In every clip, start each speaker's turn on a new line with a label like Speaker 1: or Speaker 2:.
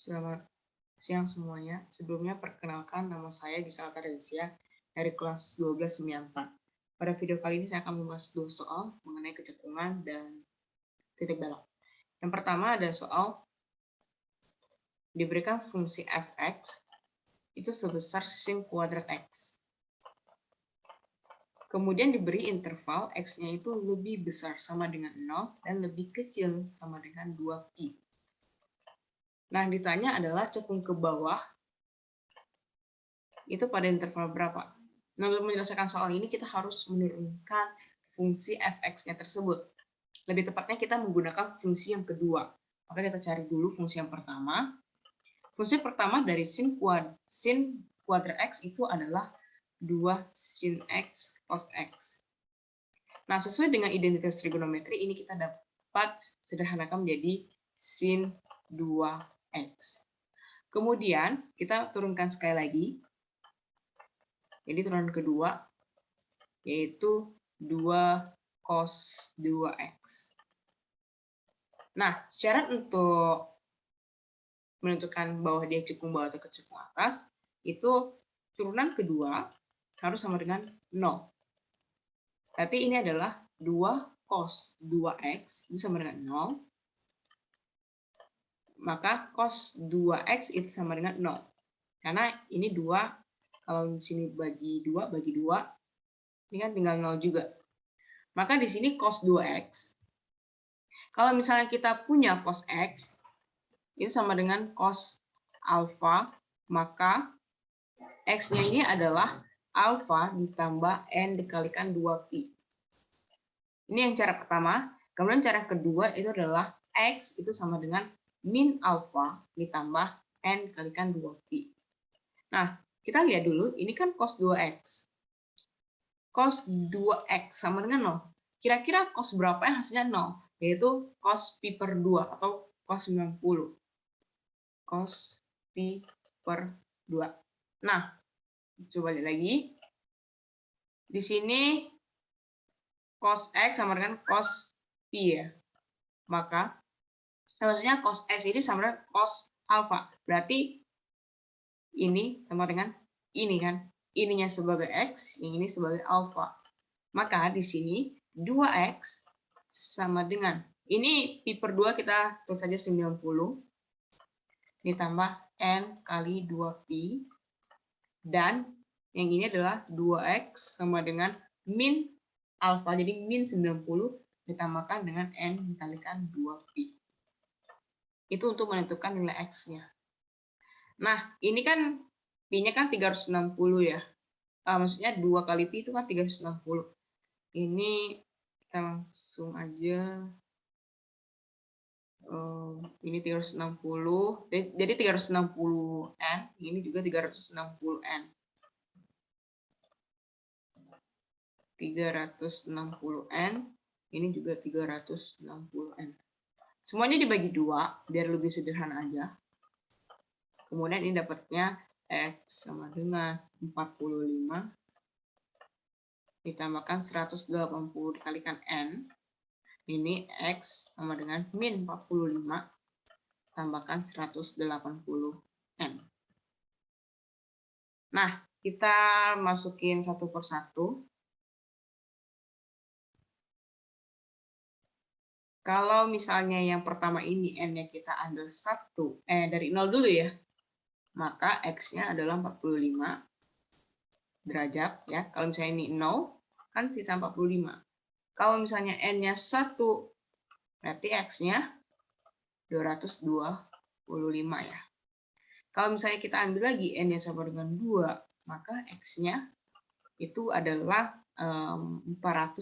Speaker 1: Selamat siang semuanya. Sebelumnya perkenalkan nama saya Gisela Taresia dari kelas 12 Semianta. Pada video kali ini saya akan membahas dua soal mengenai kecekungan dan titik belok. Yang pertama ada soal diberikan fungsi f(x) itu sebesar sin kuadrat x. Kemudian diberi interval x-nya itu lebih besar sama dengan 0 dan lebih kecil sama dengan 2pi. Nah, yang ditanya adalah cekung ke bawah itu pada interval berapa. Nah, untuk menyelesaikan soal ini kita harus menurunkan fungsi f(x)-nya tersebut. Lebih tepatnya kita menggunakan fungsi yang kedua. Maka kita cari dulu fungsi yang pertama. Fungsi pertama dari sin kuadrat x itu adalah 2 sin x cos x. Nah, sesuai dengan identitas trigonometri ini kita dapat sederhanakan menjadi sin 2x. Kemudian kita turunkan sekali lagi. Jadi turunan kedua yaitu 2 cos 2x. Nah, syarat untuk menentukan bahwa dia cekung bawah atau cekung atas itu turunan kedua harus sama dengan 0. Berarti ini adalah 2 cos 2x itu sama dengan 0. Maka cos 2x itu sama dengan 0. Karena ini 2, kalau di sini bagi 2, ini kan tinggal 0 juga. Maka di sini cos 2x, kalau misalnya kita punya cos x, itu sama dengan cos alfa, maka x-nya ini adalah alfa ditambah n dikalikan 2pi. Ini yang cara pertama. Kemudian cara kedua itu adalah x itu sama dengan min alfa ditambah n dikalikan 2pi. Nah, kita lihat dulu, ini kan cos 2x. Cos 2x sama dengan 0. Kira-kira cos berapa yang hasilnya 0? Yaitu cos pi per 2 atau cos 90. Cos pi per 2. Nah, coba lihat lagi. Di sini cos x sama dengan cos pi ya. Maka maksudnya cos x ini sama dengan cos alfa. Berarti ini sama dengan ini kan. Ininya sebagai x, yang ini sebagai alfa. Maka di sini 2x sama dengan, ini pi per 2 kita tulis saja 90, ditambah n kali 2pi, dan yang ini adalah 2x sama dengan min alfa, jadi min 90 ditambahkan dengan n dikalikan 2pi. Itu untuk menentukan nilai x-nya. Nah, ini kan pi-nya kan 360 ya. Maksudnya 2 kali pi itu kan 360. Ini kita langsung aja. Ini 360. Jadi 360N. Ini juga 360N. 360N. Ini juga 360N. Semuanya dibagi 2 biar lebih sederhana aja. Kemudian ini dapatnya x sama dengan 45 ditambahkan 180 dikalikan n. Ini x sama dengan min 45 tambahkan 180n. Nah, kita masukin satu persatu. Kalau misalnya yang pertama ini n-nya kita ambil 1, dari 0 dulu ya. Maka x-nya adalah 45 derajat ya. Kalau misalnya ini 0, kan sisa 45. Kalau misalnya n-nya 1, berarti x-nya 225 ya. Kalau misalnya kita ambil lagi n-nya sama dengan 2, maka x-nya itu adalah 405.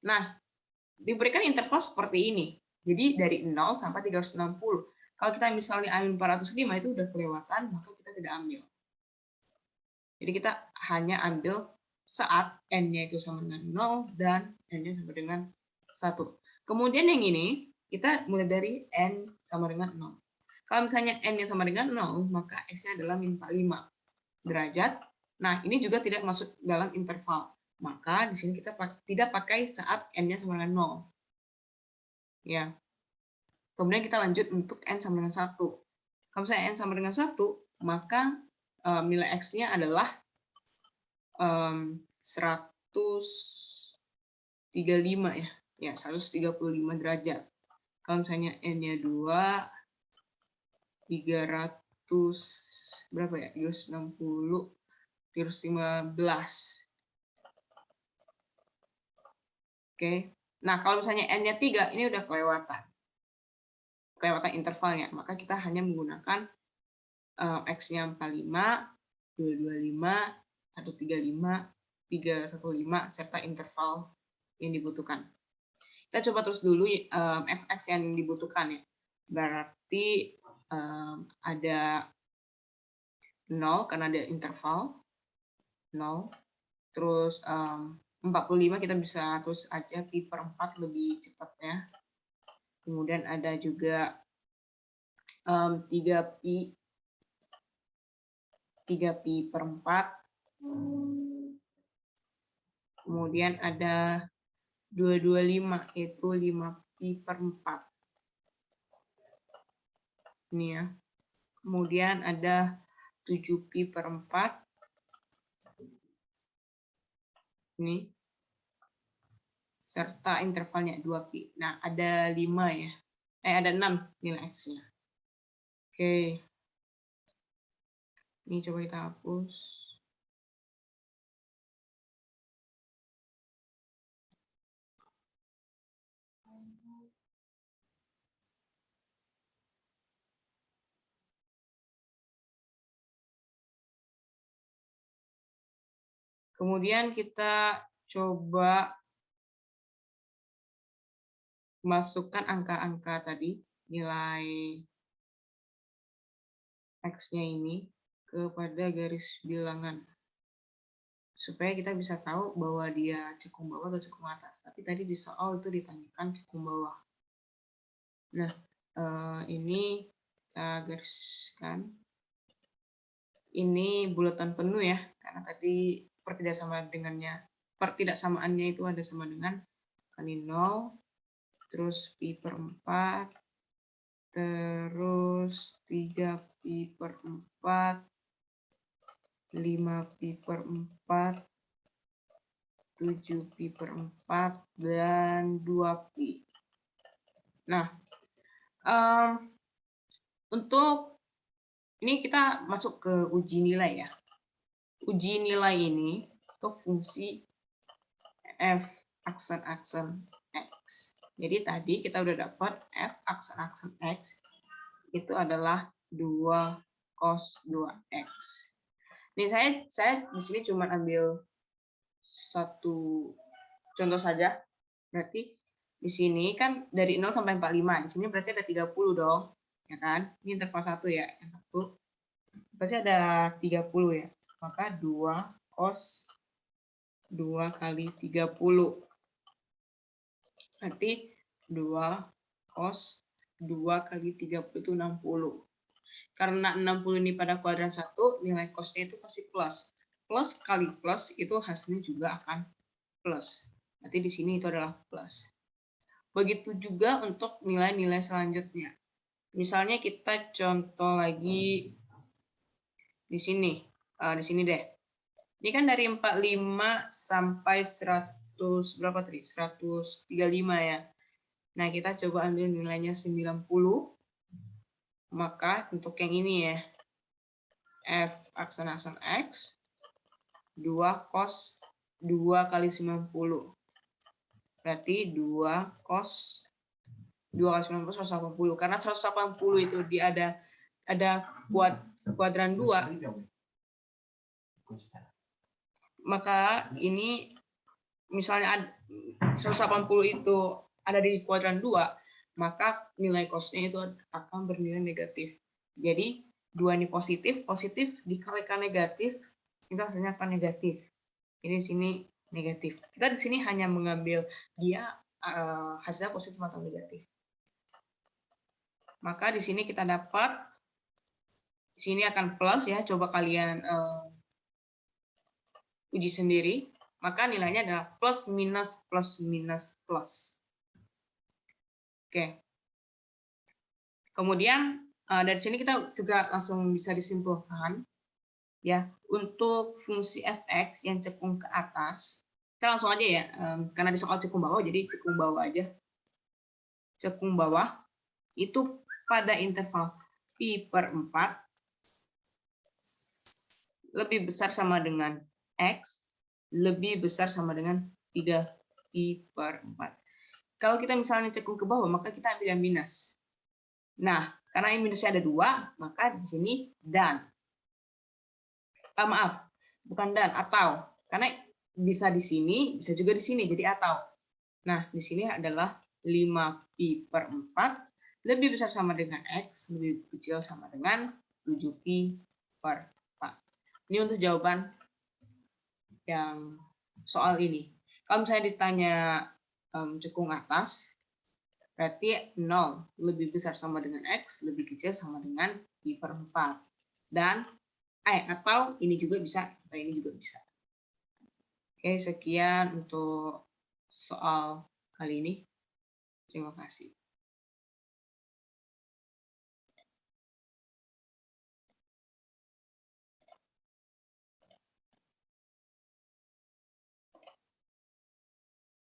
Speaker 1: Nah, diberikan interval seperti ini. Jadi dari 0 sampai 360. Kalau kita misalnya ambil 405 itu udah kelewatan, maka kita tidak ambil. Jadi kita hanya ambil saat n-nya itu sama dengan 0 dan n-nya sama dengan 1. Kemudian yang ini, kita mulai dari n sama dengan 0. Kalau misalnya n-nya sama dengan 0, maka x-nya adalah min 45 derajat. Nah, ini juga tidak masuk dalam interval. Maka di sini kita tidak pakai saat n-nya sama dengan 0. Ya. Kemudian kita lanjut untuk n sama dengan 1. Kalau misalnya N sama dengan 1, maka nilai X-nya adalah 135 ya. Ya, 135 derajat. Kalau misalnya N-nya 2, 300 berapa ya? 360, 315. Oke. Nah, kalau misalnya N-nya 3, ini udah kelewatan intervalnya. Maka kita hanya menggunakan X-nya 45, 225, 135, 315, serta interval yang dibutuhkan. Kita coba terus dulu X yang dibutuhkan ya. Berarti ada 0 karena ada interval 0. Terus 45 kita bisa terus aja pi per 4 lebih cepatnya. Kemudian ada juga 3pi per 4. Kemudian ada 225 yaitu 5pi per 4. Ini ya. Kemudian ada 7pi per 4. Ini. Serta intervalnya 2pi. Nah, ada 5 ya. Ada 6 nilai X-nya. Oke. Ini coba kita hapus. Kemudian kita coba masukkan angka-angka tadi, nilai X-nya ini kepada garis bilangan. Supaya kita bisa tahu bahwa dia cekung bawah atau cekung atas. Tapi tadi di soal itu ditanyakan cekung bawah. Nah, ini kita gariskan. Ini bulatan penuh ya, karena tadi pertidaksamaannya itu ada sama dengan ini 0, terus pi per 4, terus 3pi per 4, 5pi per 4, 7pi per 4, dan 2pi. Nah, untuk ini kita masuk ke uji nilai ya. Uji nilai ini ke fungsi f aksen-aksen X. Jadi tadi kita udah dapat f aksen-aksen X itu adalah 2 cos 2X. Ini saya di sini cuma ambil satu contoh saja. Berarti di sini kan dari 0 sampai 45. Di sini berarti ada 30 dong. Ya kan? Ini interval 1 ya. Yang 1 berarti ada 30 ya. Maka 2 cos 2 kali 30. Berarti 2 cos 2 kali 30 itu 60. Karena 60 ini pada kuadran 1, nilai cosnya itu pasti plus. Plus kali plus itu hasilnya juga akan plus. Berarti di sini itu adalah plus. Begitu juga untuk nilai-nilai selanjutnya. Misalnya kita contoh lagi di sini. Di sini deh. Ini kan dari 45 sampai 100 berapa tadi? 135 ya. Nah, kita coba ambil nilainya 90. Maka untuk yang ini ya, f aksen-aksen X 2 cos 2 kali 90. Berarti 2 cos 2 kali 90 180. Karena 180 itu dia ada kuadran 2. Maka ini misalnya 180 itu ada di kuadran 2, maka nilai cosnya itu akan bernilai negatif. Jadi 2 ini positif dikalikan negatif, itu hasilnya akan negatif. Jadi di sini negatif. Kita di sini hanya mengambil dia hasilnya positif atau negatif. Maka di sini kita dapat, di sini akan plus ya. Coba kalian uji sendiri. Maka nilainya adalah plus minus plus minus plus. Oke. Kemudian Dari sini kita juga langsung bisa disimpulkan ya, untuk fungsi fx yang cekung ke atas, kita langsung aja ya, karena di soal cekung bawah, jadi cekung bawah aja. Cekung bawah itu pada interval pi/4 lebih besar sama dengan x, lebih besar sama dengan 3pi/4. Kalau kita misalnya cekung ke bawah, maka kita ambil yang minus. Nah, karena yang minusnya ada 2, maka di sini dan. Maaf, bukan dan, atau. Karena bisa di sini, bisa juga di sini, jadi atau. Nah, di sini adalah 5pi/4 lebih besar sama dengan x, lebih kecil sama dengan 7pi/4. Ini untuk jawaban yang soal ini. Kalau misalnya ditanya cekung atas, berarti 0 lebih besar sama dengan x, lebih kecil sama dengan pi/4. Dan atau ini juga bisa, atau ini juga bisa. Oke, sekian untuk soal kali ini. Terima kasih.